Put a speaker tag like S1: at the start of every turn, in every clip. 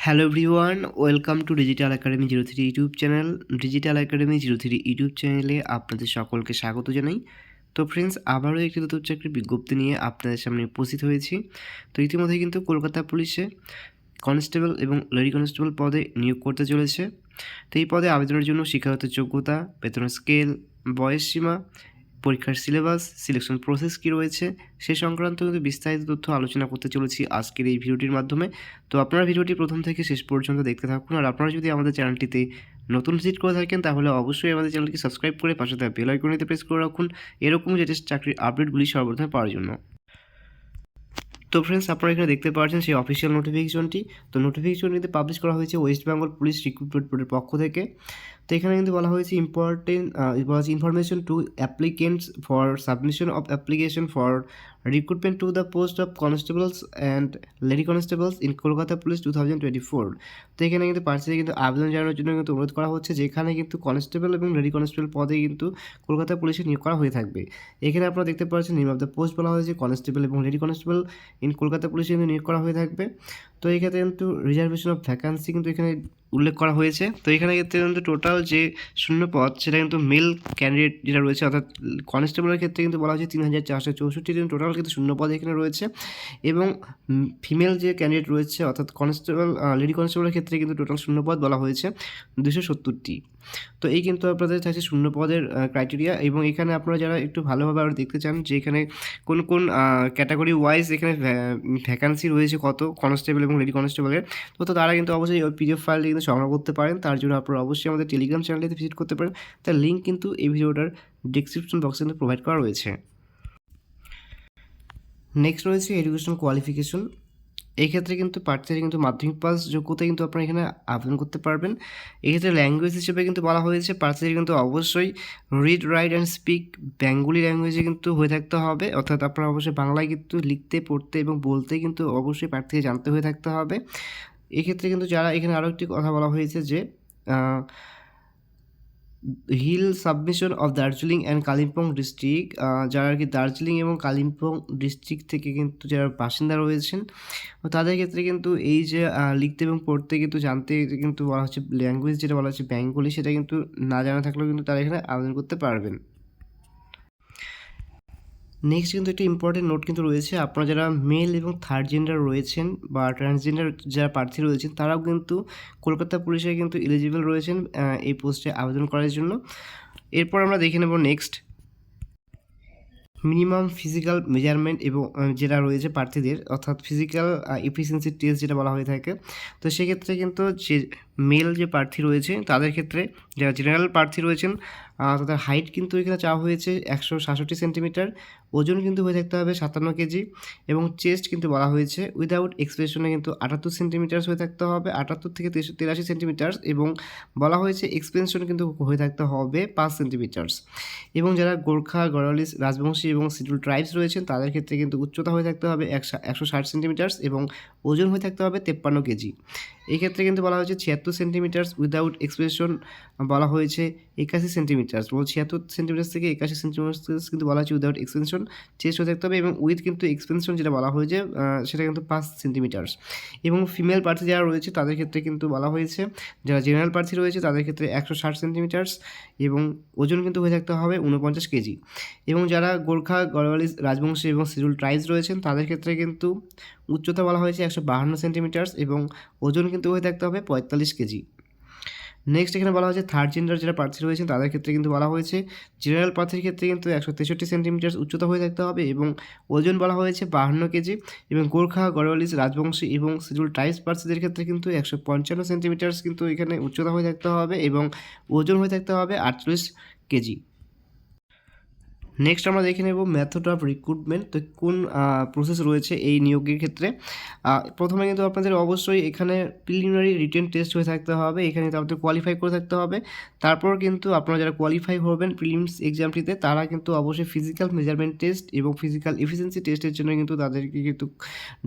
S1: Hello everyone, welcome to digital academy 03 YouTube channel. Digital academy 03 YouTube চ্যানেলে আপনাদের সকলকে স্বাগত জানাই। তো ফ্রেন্ডস, আবারও একটি নতুন চাকরির বিজ্ঞপ্তি নিয়ে আপনাদের সামনে উপস্থিত হয়েছি। তো ইতিমধ্যে কিন্তু কলকাতা পুলিশে কনস্টেবল এবং লেডি কনস্টেবল পদে নিয়োগ করতে চলেছে। তো এই পদে আবেদনের জন্য শিক্ষাগত যোগ্যতা, বেতনের স্কেল, বয়সসীমা, পরীক্ষার সিলেবাস, সিলেকশন প্রসেস কী রয়েছে সে সংক্রান্ত কিন্তু বিস্তারিত তথ্য আলোচনা করতে চলেছি আজকের এই ভিডিওটির মাধ্যমে। তো আপনারা ভিডিওটি প্রথম থেকে শেষ পর্যন্ত দেখতে থাকুন। আর আপনারা যদি আমাদের চ্যানেলটিতে নতুন ভিজিট করে থাকেন তাহলে অবশ্যই আমাদের চ্যানেলকে সাবস্ক্রাইব করে পাশে থাকা বেল আইকনটিতে প্রেস করে রাখুন এরকম লেটেস্ট চাকরির আপডেটগুলি সর্বপ্রথমে পাওয়ার জন্য। তো ফ্রেন্ডস, আপনারা এখানে দেখতে পাচ্ছেন সেই অফিসিয়াল নোটিফিকেশনটি। তো নোটিফিকেশনটিতে পাবলিশ করা হয়েছে ওয়েস্ট বেঙ্গল পুলিশ রিক্রুটমেন্ট বোর্ডের পক্ষ থেকে। তো এখানে কিন্তু বলা হয়েছে information to applicants for submission of application for recruitment to the post of constables and lady constables in Kolkata police 2024। তো এখানে কিন্তু প্রার্থীদের কিন্তু আবেদন জানানোর জন্য কিন্তু অনুরোধ করা হচ্ছে, যেখানে কিন্তু কনস্টেবল এবং লেডি কনস্টেবল পদে কিন্তু কলকাতা পুলিশে নিয়োগ করা হয়ে থাকবে। এখানে আপনারা দেখতে পাচ্ছেন নেম অফ দ্য পোস্ট বলা হয়েছে কনস্টেবল এবং লেডি কনস্টেবল ইন কলকাতা পুলিশে কিন্তু নিয়োগ করা হয়ে থাকবে। তো এই ক্ষেত্রে কিন্তু রিজার্ভেশন অফ ভ্যাকান্সি কিন্তু এখানে উল্লেখ করা হয়েছে। তো এখানে ক্ষেত্রে কিন্তু টোটাল যে শূন্য পদ সেটা কিন্তু মেল ক্যান্ডিডেট যেটা রয়েছে, অর্থাৎ কনস্টেবলের ক্ষেত্রে কিন্তু বলা হয়েছে 3464 জন টোটাল কিন্তু শূন্য পদ এখানে রয়েছে। এবং ফিমেল যে ক্যান্ডিডেট রয়েছে অর্থাৎ কনস্টেবল লেডি কনস্টেবলের ক্ষেত্রে কিন্তু টোটাল শূন্য পদ বলা হয়েছে 270টি। তো এই কিন্তু আপনাদের থাকছে শূন্য পদের ক্রাইটেরিয়া। এবং এখানে আপনারা যারা একটু ভালোভাবে আরও দেখতে চান যে এখানে কোন কোন ক্যাটাগরি ওয়াইজ এখানে ভ্যাকান্সি রয়েছে কত কনস্টেবল এবং লেডি কনস্টেবলের, তো তারা কিন্তু অবশ্যই ওই পিডিএফ ফাইলটি কিন্তু সংগ্রহ করতে পারেন। তার জন্য আপনারা অবশ্যই আমাদের টেলিগ্রাম চ্যানেলটিতে ভিজিট করতে পারেন। তার লিঙ্ক কিন্তু এই ভিডিওটার ডিসক্রিপশন বক্সে কিন্তু প্রোভাইড করা রয়েছে। নেক্সট রয়েছে এডুকেশনাল কোয়ালিফিকেশন। এই ক্ষেত্রে কিন্তু প্রার্থীরা কিন্তু মাধ্যমিক পাস যোগ্যতা কিন্তু আপনারা এখানে আবেদন করতে পারবেন। এক্ষেত্রে ল্যাঙ্গুয়েজ হিসেবে কিন্তু বলা হয়েছে প্রার্থীদের কিন্তু অবশ্যই read, write and speak Bengali ল্যাঙ্গুয়েজে কিন্তু হয়ে থাকতে হবে, অর্থাৎ আপনারা অবশ্যই বাংলায় কিন্তু লিখতে, পড়তে এবং বলতে কিন্তু অবশ্যই প্রার্থীকে জানতে হয়ে থাকতে হবে। এক্ষেত্রে কিন্তু যারা এখানে আরও একটি কথা বলা হয়েছে যে hill submission of Darjeeling and Kalimpong district, যারা আর কি দার্জিলিং এবং কালিম্পং ডিস্ট্রিক্ট থেকে কিন্তু যারা বাসিন্দা রয়েছেন তাদের ক্ষেত্রে কিন্তু এই যে লিখতে এবং পড়তে কিন্তু জানতে কিন্তু বলা হচ্ছে ল্যাঙ্গুয়েজ যেটা বলা হচ্ছে বেঙ্গলি, সেটা কিন্তু না জানা থাকলেও কিন্তু তারা এখানে আবেদন করতে পারবেন। নেক্সট কিন্তু একটি ইম্পর্টেন্ট নোট কিন্তু রয়েছে, আপনারা যারা মেল এবং থার্ড জেন্ডার রয়েছেন বা ট্রান্সজেন্ডার যারা প্রার্থী রয়েছেন তারাও কিন্তু কলকাতা পুলিশে কিন্তু এলিজিবল রয়েছেন এই পোস্টে আবেদন করার জন্য। এরপর আমরা দেখে নেব নেক্সট মিনিমাম ফিজিক্যাল মেজারমেন্ট এবং যেটা রয়েছে প্রার্থীদের, অর্থাৎ ফিজিক্যাল এফিসিয়েন্সি টেস্ট যেটা বলা হয়ে থাকে। তো সেক্ষেত্রে কিন্তু যে মেল যে প্রার্থী রয়েছে তাদের ক্ষেত্রে যারা জেনারেল প্রার্থী রয়েছেন তাদের হাইট কিন্তু এখানে চাওয়া হয়েছে 167 সেন্টিমিটার, ওজন কিন্তু হয়ে থাকতে হবে 57 কেজি এবং চেস্ট কিন্তু বলা হয়েছে উইদাউট এক্সপ্রেশনে কিন্তু 78 সেন্টিমিটার হয়ে থাকতে হবে, 78 থেকে 83 সেন্টিমিটার, এবং বলা হয়েছে এক্সপেনশন কিন্তু হয়ে থাকতে হবে 5 সেন্টিমিটার্স। এবং যারা গোর্খা, গড়ালিস, রাজবংশী এবং শিডিউল ট্রাইবস রয়েছেন তাদের ক্ষেত্রে কিন্তু উচ্চতা হয়ে থাকতে হবে 160 সেন্টিমিটার্স এবং ওজন হয়ে থাকতে হবে 53 কেজি। এই ক্ষেত্রে কিন্তু বলা হয়েছে 76 সেন্টিমিটার্স উইদাউট এক্সপ্রেশন বলা হয়েছে 81 সেন্টিমিটার্স, 76 সেন্টিমিটার থেকে 81 সেন্টিমিটার কিন্তু বলা হয়েছে উইদাউট এক্সপেনশন চেস্ট হয়ে থাকতে হবে, এবং উইথ কিন্তু এক্সপেনশন যেটা বলা হয়েছে সেটা কিন্তু 5 সেন্টিমিটার্স। এবং ফিমেল প্রার্থী যারা রয়েছে তাদের ক্ষেত্রে কিন্তু বলা হয়েছে যারা জেনারেল প্রার্থী রয়েছে তাদের ক্ষেত্রে 160 সেন্টিমিটার্স এবং ওজন কিন্তু হয়ে থাকতে হবে 49 কেজি। এবং যারা গোর্খা, গড়ওয়ালিস, রাজবংশী এবং শিডিউল ট্রাইবস রয়েছেন তাদের ক্ষেত্রে কিন্তু উচ্চতা বলা হয়েছে 152 সেন্টিমিটার্স এবং ওজন কিন্তু হয়ে থাকতে হবে 45 কেজি। নেক্সট এখানে বলা হয়েছে থার্ড জেন্ডার যারা প্রার্থী রয়েছেন তাদের ক্ষেত্রে কিন্তু বলা হয়েছে জেনারেল প্রার্থীর ক্ষেত্রে কিন্তু 163 সেন্টিমিটার উচ্চতা হয়ে থাকতে হবে এবং ওজন বলা হয়েছে 52 কেজি। এবং গোর্খা, গড়ওয়ালিস, রাজবংশী এবং শিডিউল ট্রাইবস প্রার্থীদের ক্ষেত্রে কিন্তু 155 সেন্টিমিটার কিন্তু এখানে উচ্চতা হয়ে থাকতে হবে এবং ওজন হয়ে থাকতে হবে 48 কেজি। নেক্সট আমরা দেখে নেব মেথড অফ রিক্রুটমেন্ট, তো কোন প্রসেস রয়েছে এই নিয়োগের ক্ষেত্রে। প্রথমে কিন্তু আপনাদের অবশ্যই এখানে প্রিলিমিনারি রিটেন টেস্ট হয়ে থাকতে হবে, এখানে আপনাদের কোয়ালিফাই করে থাকতে হবে। তারপর কিন্তু আপনারা যারা কোয়ালিফাই হবেন প্রিলিমস এক্সামটিতে তারা কিন্তু অবশ্যই ফিজিক্যাল মেজারমেন্ট টেস্ট এবং ফিজিক্যাল এফিসিয়েন্সি টেস্টের জন্য কিন্তু তাদেরকে কিন্তু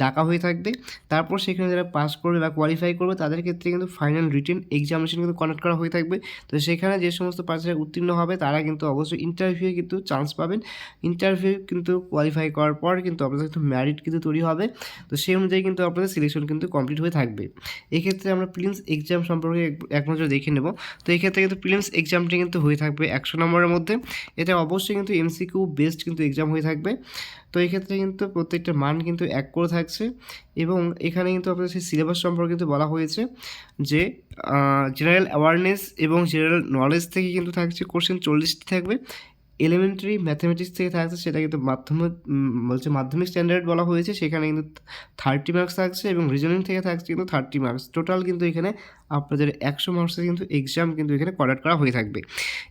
S1: ডাকা হয়ে থাকবে। তারপর সেখানে যারা পাস করবে বা কোয়ালিফাই করবে তাদের ক্ষেত্রে কিন্তু ফাইনাল রিটেন এক্সামিনেশন কিন্তু কন্ডাক্ট করা হয়ে থাকবে। তো সেখানে যে সমস্ত প্রার্থীরা উত্তীর্ণ হবে তারা কিন্তু অবশ্যই ইন্টারভিউয়ে কিন্তু চান্স পাবেন। ইন্টারভিউ কিন্তু কোয়ালিফাই করার পর কিন্তু আপনাদের কিন্তু মেরিট কিন্তু তৈরি হবে। তো সেই অনুযায়ী কিন্তু আপনাদের সিলেকশন কিন্তু কমপ্লিট হয়ে থাকবে। এক্ষেত্রে আমরা প্রিলিমস এক্সাম সম্পর্কে এক নজরে দেখে নেব। তো এক্ষেত্রে কিন্তু প্রিলিমস এক্সামটি কিন্তু হয়ে থাকবে 100 নম্বরের মধ্যে। এটা অবশ্যই কিন্তু এমসিকিউ বেসড কিন্তু এক্সাম হয়ে থাকবে। তো এক্ষেত্রে কিন্তু প্রত্যেকটা মান কিন্তু 1 করে থাকছে এবং এখানে কিন্তু আপনাদের সেই সিলেবাস সম্পর্কে কিন্তু বলা হয়েছে যে জেনারেল অ্যাওয়ারনেস এবং জেনারেল নলেজ থেকে কিন্তু থাকছে কোশ্চেন 40টি থাকবে। এলিমেন্টারি ম্যাথামেটিক্স থেকে থাকছে, সেটা কিন্তু মাধ্যমিক স্ট্যান্ডার্ড বলা হয়েছে, সেখানে কিন্তু 30 মার্কস থাকছে এবং রিজনিং থেকে থাকছে কিন্তু 30 মার্কস। টোটাল কিন্তু এখানে আপনাদের 100 মার্কসের কিন্তু এক্সাম কিন্তু এখানে কন্ডাক্ট করা হয়ে থাকবে।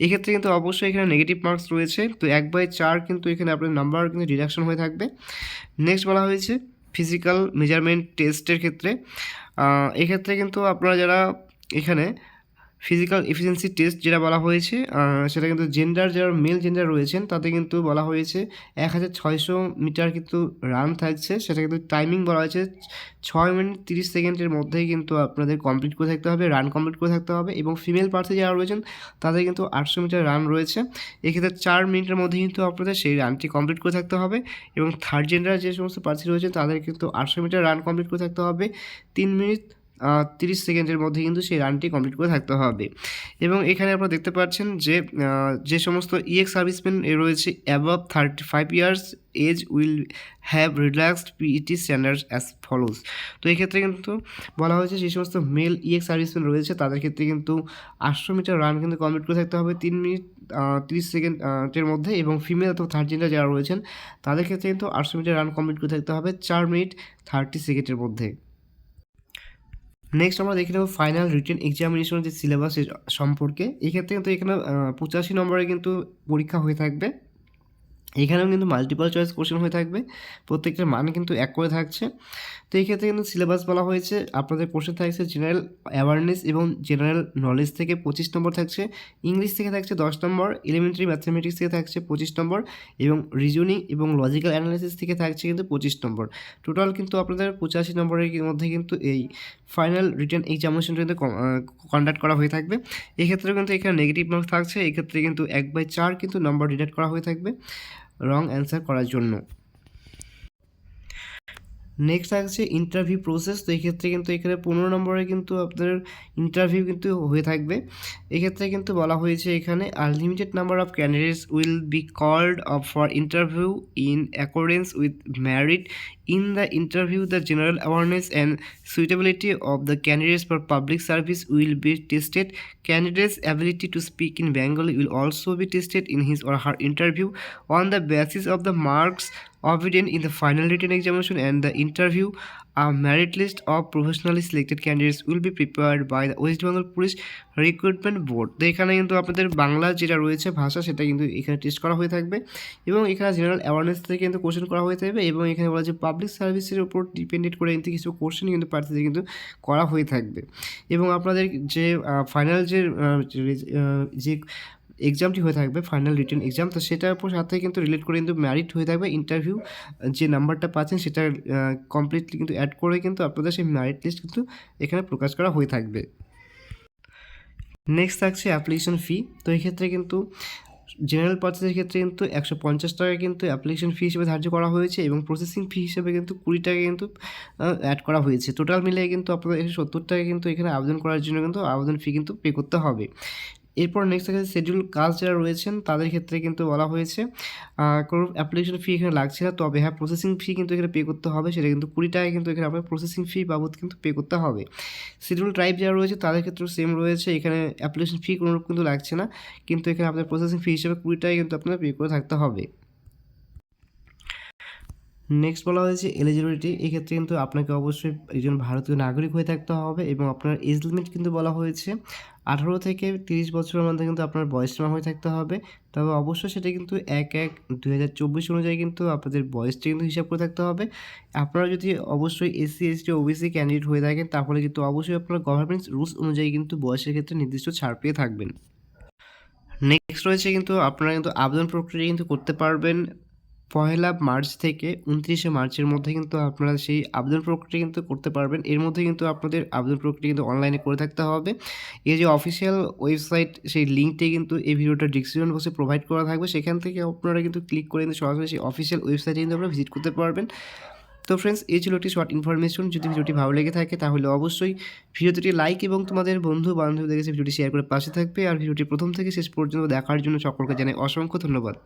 S1: এক্ষেত্রে কিন্তু অবশ্যই এখানে নেগেটিভ মার্কস রয়েছে, তো 1/4 কিন্তু এখানে আপনার নাম্বার কিন্তু ডিডাকশন হয়ে থাকবে। নেক্সট বলা হয়েছে ফিজিক্যাল মেজারমেন্ট টেস্টের ক্ষেত্রে এক্ষেত্রে কিন্তু আপনারা যারা এখানে ফিজিক্যাল এফিসিয়েন্সি টেস্ট যেটা বলা হয়েছে সেটা কিন্তু জেন্ডার যারা মেল জেন্ডার রয়েছেন তাতে কিন্তু বলা হয়েছে 1600 মিটার কিন্তু রান থাকছে, সেটা কিন্তু টাইমিং বলা হয়েছে 6 মিনিট 30 সেকেন্ডের মধ্যেই কিন্তু আপনাদের কমপ্লিট করে থাকতে হবে, রান কমপ্লিট করে থাকতে হবে। এবং ফিমেল প্রার্থী যারা রয়েছেন তাদের কিন্তু 800 মিটার রান রয়েছে, এক্ষেত্রে 4 মিনিটের মধ্যে কিন্তু আপনাদের সেই রানটি কমপ্লিট করে থাকতে হবে। এবং থার্ড জেন্ডার যে সমস্ত প্রার্থী রয়েছেন তাদের কিন্তু 800 মিটার রান কমপ্লিট করে থাকতে হবে, 3 মিনিট 30 সেকেন্ডের মধ্যে কিন্তু সেই রানটি কমপ্লিট করে থাকতে হবে। এবং এখানে আপনারা দেখতে পাচ্ছেন যে সমস্ত ইএক্স সার্ভিসম্যান রয়েছে above 35 years age will have relaxed PET standards as follows. তো এক্ষেত্রে কিন্তু বলা হয়েছে যে সমস্ত মেল ইএক্স সার্ভিসম্যান রয়েছে তাদের ক্ষেত্রে কিন্তু 800 মিটার রান কিন্তু কমপ্লিট করে থাকতে হবে 3 মিনিট 30 সেকেন্ডের মধ্যে। এবং ফিমেল অথবা থার্ড জেন্ডার যারা রয়েছেন তাদের ক্ষেত্রে কিন্তু 800 মিটার রান কমপ্লিট করে থাকতে হবে 4 মিনিট 30 সেকেন্ডের মধ্যে। নেক্সট আমরা দেখে নেব ফাইনাল রিটেন এক্সামিনেশন যে সিলেবাস সম্পর্কে। এক্ষেত্রে কিন্তু এখানে 85 নম্বরে কিন্তু পরীক্ষা হয়ে থাকবে, এখানেও কিন্তু মাল্টিপল চয়েস কোশ্চেন হয়ে থাকবে, প্রত্যেকটার মান কিন্তু 1 করে থাকছে। তো এই ক্ষেত্রে কিন্তু সিলেবাস বলা হয়েছে আপনাদের কোশ্চেন থাকছে জেনারেল অ্যাওয়ারনেস এবং জেনারেল নলেজ থেকে 25 নম্বর থাকছে, ইংলিশ থেকে থাকছে 10 নম্বর, এলিমেন্টারি ম্যাথামেটিক্স থেকে থাকছে 25 নম্বর এবং রিজনিং এবং লজিক্যাল অ্যানালাইসিস থেকে থাকছে কিন্তু 25 নম্বর। টোটাল কিন্তু আপনাদের 85 নম্বরের মধ্যে কিন্তু এই ফাইনাল রিটেন এক্সামিনেশনটা কিন্তু কন্ডাক্ট করা হয়ে থাকবে। এক্ষেত্রে কিন্তু এখানে নেগেটিভ মার্কস থাকছে, এক্ষেত্রে কিন্তু 1/4 কিন্তু নাম্বার ডিডাক্ট করা হয়ে থাকবে রং অ্যান্সার করার জন্য। নেক্সট থাকছে ইন্টারভিউ প্রসেস। তো এক্ষেত্রে কিন্তু এখানে 15 নম্বরে কিন্তু আপনাদের ইন্টারভিউ কিন্তু হয়ে থাকবে। এক্ষেত্রে কিন্তু বলা হয়েছে এখানে unlimited number of candidates will be called of for interview in accordance with merit in the interview the general awareness and suitability of the candidates for public service will be tested. Candidates' ability to speak in Bengali will also be tested in his or her interview on the basis of the marks obtained in the final written examination and the interview. A merit list of professionally selected candidates will be prepared by the West Bengal Police Recruitment Board. তো এখানে কিন্তু আপনাদের বাংলা যেটা রয়েছে ভাষা সেটা কিন্তু এখানে টেস্ট করা হয়ে থাকবে এবং এখানে জেনারেল অ্যাওয়ারনেস থেকে কিন্তু কোশ্চেন করা হয়ে থাকবে এবং এখানে বলা যে পাবলিক সার্ভিসের উপর ডিপেন্ডেন্ট করে কিন্তু কিছু কোশ্চেন কিন্তু প্রার্থীদের কিন্তু করা হয়ে থাকবে। এবং আপনাদের যে ফাইনাল যে এক্সামটি হয়ে থাকবে ফাইনাল রিটেন এক্সাম, তো সেটার উপর সাথে কিন্তু রিলেট করে কিন্তু মেরিট হয়ে থাকবে। ইন্টারভিউ যে নাম্বারটা পাচ্ছেন সেটা কমপ্লিটলি কিন্তু অ্যাড করে কিন্তু আপনাদের সেই মেরিট লিস্ট কিন্তু এখানে প্রকাশ করা হয়ে থাকবে। নেক্সট থাকছে অ্যাপ্লিকেশন ফি। তো এক্ষেত্রে কিন্তু জেনারেল প্রার্থীদের ক্ষেত্রে কিন্তু 150 টাকা কিন্তু অ্যাপ্লিকেশন ফি হিসেবে ধার্য করা হয়েছে এবং প্রসেসিং ফি হিসেবে কিন্তু 20 টাকা কিন্তু অ্যাড করা হয়েছে। টোটাল মিলিয়ে কিন্তু আপনাদের 170 টাকা কিন্তু এখানে আবেদন করার জন্য কিন্তু আবেদন ফি কিন্তু পে করতে হবে। এরপর নেক্সট থাকে শিডিউল কাস্ট যারা রয়েছেন তাদের ক্ষেত্রে কিন্তু বলা হয়েছে কোনো অ্যাপ্লিকেশন ফি এখানে লাগছে না, তবে হ্যাঁ প্রসেসিং ফি কিন্তু এখানে পে করতে হবে, সেটা কিন্তু 20 টাকা কিন্তু এখানে আপনার প্রসেসিং ফি বাবদ কিন্তু পে করতে হবে। শিডিউল ট্রাইব যারা রয়েছে তাদের ক্ষেত্রেও সেম রয়েছে, এখানে অ্যাপ্লিকেশন ফি কোনোরূপ কিন্তু লাগছে না, কিন্তু এখানে আপনার প্রসেসিং ফি হিসেবে 20 টাকা কিন্তু আপনার পে করে থাকতে হবে। নেক্সট বলা হয়েছে এলিজিবিলিটি। এক্ষেত্রে কিন্তু আপনাকে অবশ্যই একজন ভারতীয় নাগরিক হয়ে থাকতে হবে এবং আপনার এজ লিমিট কিন্তু বলা হয়েছে 18 থেকে 30 বছরের মধ্যে কিন্তু আপনার বয়সসীমা হয়ে থাকতে হবে। তবে অবশ্যই সেটা কিন্তু 1/1/2024 অনুযায়ী কিন্তু আপনাদের বয়সটা কিন্তু হিসাব করে থাকতে হবে। আপনারা যদি অবশ্যই এসসি এসটি ওবিসি ক্যান্ডিডেট হয়ে থাকেন তাহলে কিন্তু অবশ্যই আপনারা গভর্নমেন্ট রুলস অনুযায়ী কিন্তু বয়সের ক্ষেত্রে নির্দিষ্ট ছাড় পেয়ে থাকবেন। নেক্সট রয়েছে কিন্তু আপনারা কিন্তু আবেদন প্রক্রিয়া কিন্তু করতে পারবেন পহেলা মার্চ থেকে 29শে মার্চের মধ্যে কিন্তু আপনারা সেই আবেদন প্রক্রিয়া কিন্তু করতে পারবেন। এর মধ্যে কিন্তু আপনাদের আবেদন প্রক্রিয়া কিন্তু অনলাইনে করে থাকতে হবে। এই যে অফিসিয়াল ওয়েবসাইট সেই লিঙ্কটি কিন্তু এই ভিডিওটার ডেসক্রিপশন বক্সে প্রোভাইড করা থাকবে। সেখান থেকে আপনারা কিন্তু ক্লিক করে কিন্তু সরাসরি সেই অফিসিয়াল ওয়েবসাইটে কিন্তু আপনারা ভিজিট করতে পারবেন। তো ফ্রেন্ডস, এই ছিল একটি শর্ট ইনফরমেশন। যদি ভিডিওটি ভালো লেগে থাকে তাহলে অবশ্যই ভিডিওটি লাইক এবং তোমাদের বন্ধু-বান্ধবদের কাছে ভিডিওটি শেয়ার করে পাশে থাকবে। আর ভিডিওটি প্রথম থেকে শেষ পর্যন্ত দেখার জন্য সকলকে জানাই অসংখ্য ধন্যবাদ।